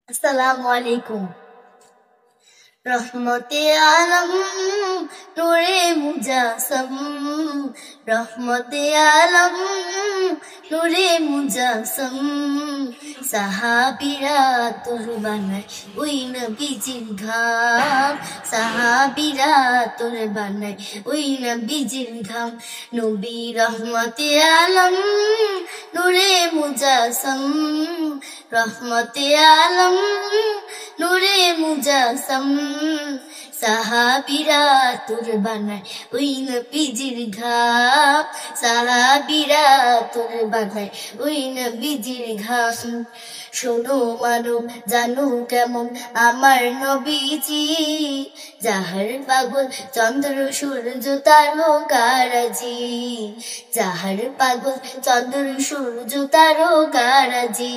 আসসালামু আলাইকুম। রহমতে আলম নূরে মুজাসম, রহমতে আলম নূরে মুজাসম। সাহাবীরা তোর বানায় ওই নবীজির ঘাম, সাহাবীরা তোর বানায় ওই নবীজির ঘাম। নবী রহমতে আলম নূরে মুজাসম, রহমতে আলম নূরে মুজাসম। সাহাবীরা তোর বানায় ওই নবীজির ঘাম, সাহাবীরা তোর বানায় ওই নবীজির ঘাম। শোনো মানো জানো কেমন আমার নবীজি, যাহার পাগল চন্দ্র সূর্য তারকারাজি, যাহার পাগল চন্দ্র সূর্য তারকারাজি।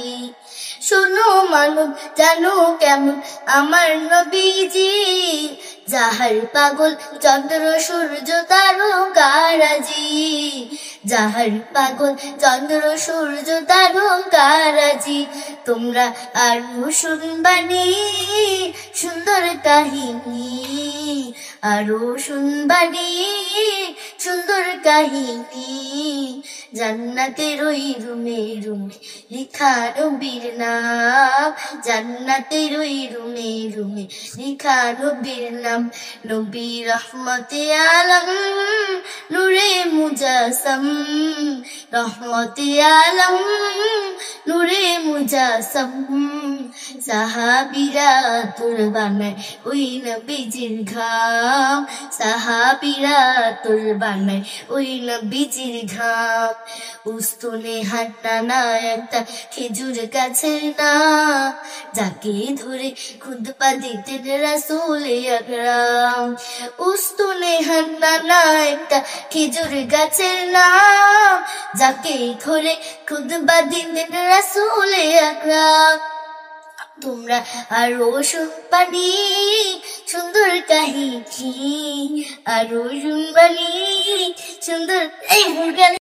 শোনো মানো জানো কেমন আমার নবীজি, যাহার পাগল চন্দ্র সূর্য তারকারাজি, যাহার পাগল চন্দ্র সূর্য তারকারাজি। তোমরা আরো শুনবানি সুন্দর কাহিনী, আরো শুনবানি সুন্দর কাহিনী। জান্নাতের ওই রুমে রুমে লিখা নবীর নাম, জান্নাতের ওই রুমে রুমে লিখা নবীর নাম। নবী রহমতে আলম নূরে মুজাসম, রহমতে আলম নূরে মুজাসম। সাহাবীরা তোর বানায় ওই নবীজির ঘাম, সাহাবীরা তোর বানায় ওই নবীজির ঘাম। উস্তনে হাঁটা না একটা খেজুর গাছের নাম, যাকে ধরে খুতবা দিতেন রাসূল আকরাম। উস্তনে হাঁটা না একটা খেজুর গাছের নাম, যাকে ধরে খুতবা দিতেন রাসূল আকরাম। তোমরা আরো শুনবানি সুন্দর কাহিনী, আরো শুনবানি সুন্দর